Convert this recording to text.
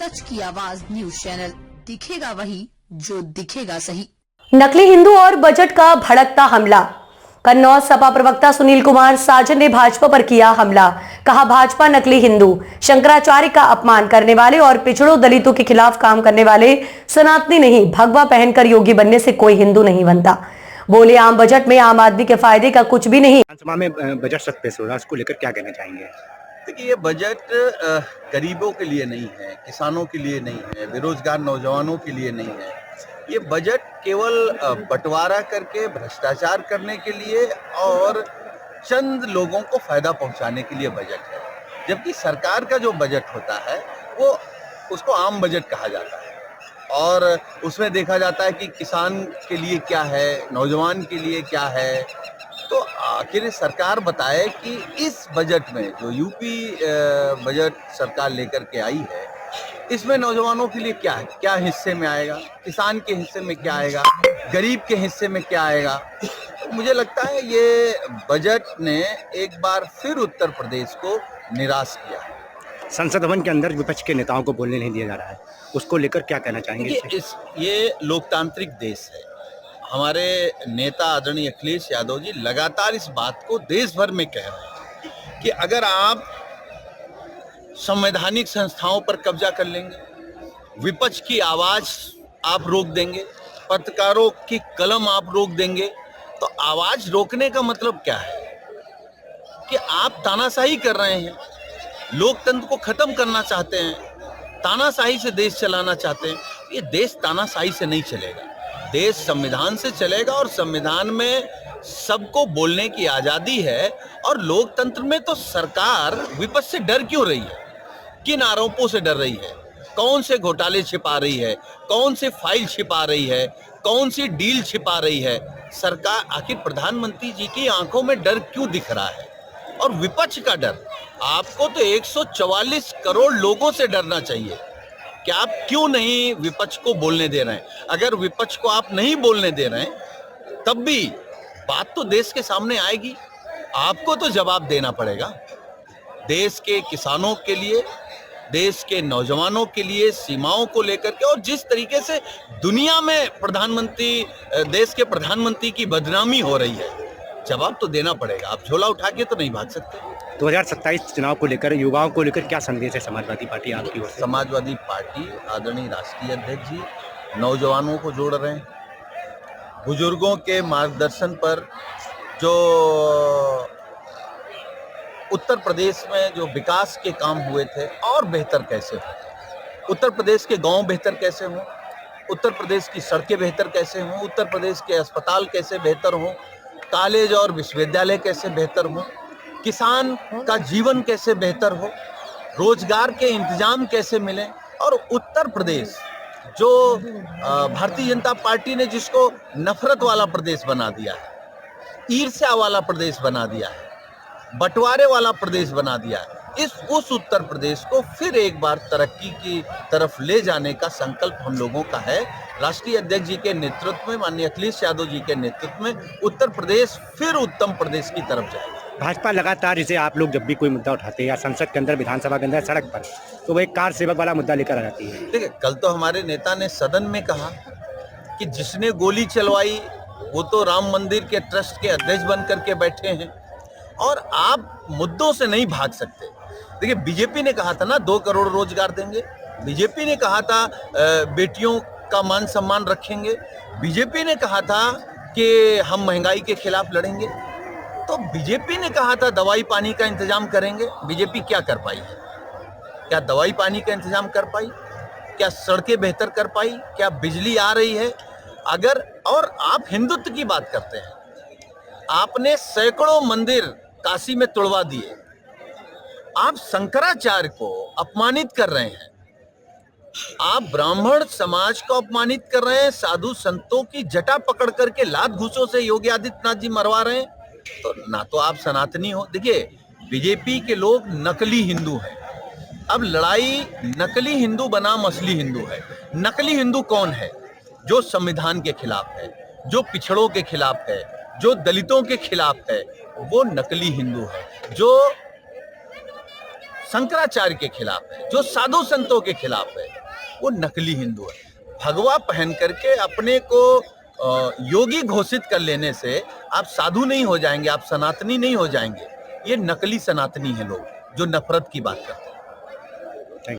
सच की आवाज news channel, दिखेगा वही जो दिखेगा सही। नकली हिंदू और बजट का भड़कता हमला। कन्नौज सपा प्रवक्ता सुनील कुमार साजन ने भाजपा पर किया हमला। कहा, भाजपा नकली हिंदू, शंकराचार्य का अपमान करने वाले और पिछड़ों दलितों के खिलाफ काम करने वाले सनातनी नहीं, भगवा पहनकर योगी बनने से कोई हिंदू नहीं बनता। बोले, आम बजट में आम आदमी के फायदे का कुछ भी नहीं। विधानसभा में बजट सत्र पेश हो रहा है, उसको लेकर क्या कहना चाहेंगे? देखिए, ये बजट गरीबों के लिए नहीं है, किसानों के लिए नहीं है, बेरोजगार नौजवानों के लिए नहीं है। ये बजट केवल बंटवारा करके भ्रष्टाचार करने के लिए और चंद लोगों को फायदा पहुंचाने के लिए बजट है। जबकि सरकार का जो बजट होता है वो उसको आम बजट कहा जाता है और उसमें देखा जाता है कि किसान के लिए क्या है, नौजवान के लिए क्या है। तो आखिर सरकार बताए कि इस बजट में जो यूपी बजट सरकार लेकर के आई है, इसमें नौजवानों के लिए क्या है, क्या हिस्से में आएगा, किसान के हिस्से में क्या आएगा, गरीब के हिस्से में क्या आएगा। तो मुझे लगता है ये बजट ने एक बार फिर उत्तर प्रदेश को निराश किया। संसद भवन के अंदर विपक्ष के नेताओं को बोलने नहीं दिया जा रहा है, उसको लेकर क्या कहना चाहेंगे? ये लोकतांत्रिक देश है। हमारे नेता आदरणीय अखिलेश यादव जी लगातार इस बात को देश भर में कह रहे हैं कि अगर आप संवैधानिक संस्थाओं पर कब्जा कर लेंगे, विपक्ष की आवाज आप रोक देंगे, पत्रकारों की कलम आप रोक देंगे, तो आवाज रोकने का मतलब क्या है कि आप तानाशाही कर रहे हैं, लोकतंत्र को खत्म करना चाहते हैं, तानाशाही से देश चलाना चाहते हैं। ये देश तानाशाही से नहीं चलेगा, देश संविधान से चलेगा और संविधान में सबको बोलने की आजादी है। और लोकतंत्र में तो सरकार विपक्ष से डर क्यों रही है, किन आरोपों से डर रही है, कौन से घोटाले छिपा रही है, कौन से फाइल छिपा रही है, कौन सी डील छिपा रही है सरकार। आखिर प्रधानमंत्री जी की आंखों में डर क्यों दिख रहा है और विपक्ष का डर? आपको तो 144 करोड़ लोगों से डरना चाहिए कि आप क्यों नहीं विपक्ष को बोलने दे रहे हैं। अगर विपक्ष को आप नहीं बोलने दे रहे हैं तब भी बात तो देश के सामने आएगी, आपको तो जवाब देना पड़ेगा। देश के किसानों के लिए, देश के नौजवानों के लिए, सीमाओं को लेकर के, और जिस तरीके से दुनिया में प्रधानमंत्री, देश के प्रधानमंत्री की बदनामी हो रही है, जवाब तो देना पड़ेगा। आप झोला उठा के तो नहीं भाग सकते। 2027 चुनाव को लेकर, युवाओं को लेकर क्या संदेश है समाजवादी पार्टी आपकी ओर से? समाजवादी पार्टी आदरणीय राष्ट्रीय अध्यक्ष जी नौजवानों को जोड़ रहे हैं। बुजुर्गों के मार्गदर्शन पर जो उत्तर प्रदेश में जो विकास के काम हुए थे और बेहतर कैसे हो, उत्तर प्रदेश के गांव बेहतर कैसे हों, उत्तर प्रदेश की सड़कें बेहतर कैसे हों, उत्तर प्रदेश के अस्पताल कैसे बेहतर हों, कॉलेज और विश्वविद्यालय कैसे बेहतर हों, किसान का जीवन कैसे बेहतर हो, रोजगार के इंतजाम कैसे मिले। और उत्तर प्रदेश जो भारतीय जनता पार्टी ने जिसको नफरत वाला प्रदेश बना दिया है, ईर्ष्या वाला प्रदेश बना दिया है, बंटवारे वाला प्रदेश बना दिया है, उस उत्तर प्रदेश को फिर एक बार तरक्की की तरफ ले जाने का संकल्प हम लोगों का है। राष्ट्रीय अध्यक्ष जी के नेतृत्व में, माननीय अखिलेश यादव जी के नेतृत्व में उत्तर प्रदेश फिर उत्तम प्रदेश की तरफ जाएगा। भाजपा लगातार, जैसे आप लोग जब भी कोई मुद्दा उठाते हैं या संसद के अंदर, विधानसभा के अंदर, सड़क पर, तो वो एक कार सेवक वाला मुद्दा लेकर आ जाती है। देखिए, कल तो हमारे नेता ने सदन में कहा कि जिसने गोली चलवाई वो तो राम मंदिर के ट्रस्ट के अध्यक्ष बन करके बैठे हैं और आप मुद्दों से नहीं भाग सकते। देखिए, बीजेपी ने कहा था ना 2 करोड़ रोजगार देंगे, बीजेपी ने कहा था बेटियों का मान सम्मान रखेंगे, बीजेपी ने कहा था कि हम महंगाई के खिलाफ लड़ेंगे, तो बीजेपी ने कहा था दवाई पानी का इंतजाम करेंगे। बीजेपी क्या कर पाई है? क्या दवाई पानी का इंतजाम कर पाई? क्या सड़कें बेहतर कर पाई? क्या बिजली आ रही है? अगर और आप हिंदुत्व की बात करते हैं, आपने सैकड़ों मंदिर काशी में तोड़वा दिए, आप शंकराचार्य को अपमानित कर रहे हैं, आप ब्राह्मण समाज को अपमानित कर रहे हैं, साधु संतों की जटा पकड़ करके लात घूसों से योगी आदित्यनाथ जी मरवा रहे हैं, तो ना तो आप सनातनी हो। देखिए, बीजेपी के लोग नकली हिंदू हैं। अब लड़ाई नकली हिंदू बनाम असली हिंदू है। नकली हिंदू कौन है? जो संविधान के खिलाफ है, जो पिछड़ों के खिलाफ है, जो दलितों के खिलाफ है, वो नकली हिंदू है। जो शंकराचार्य के खिलाफ है, जो साधु संतों के खिलाफ है, वो नकली हिंदू है। भगवा पहन करके अपने को योगी घोषित कर लेने से आप साधु नहीं हो जाएंगे, आप सनातनी नहीं हो जाएंगे। ये नकली सनातनी है लोग जो नफरत की बात करते हैं।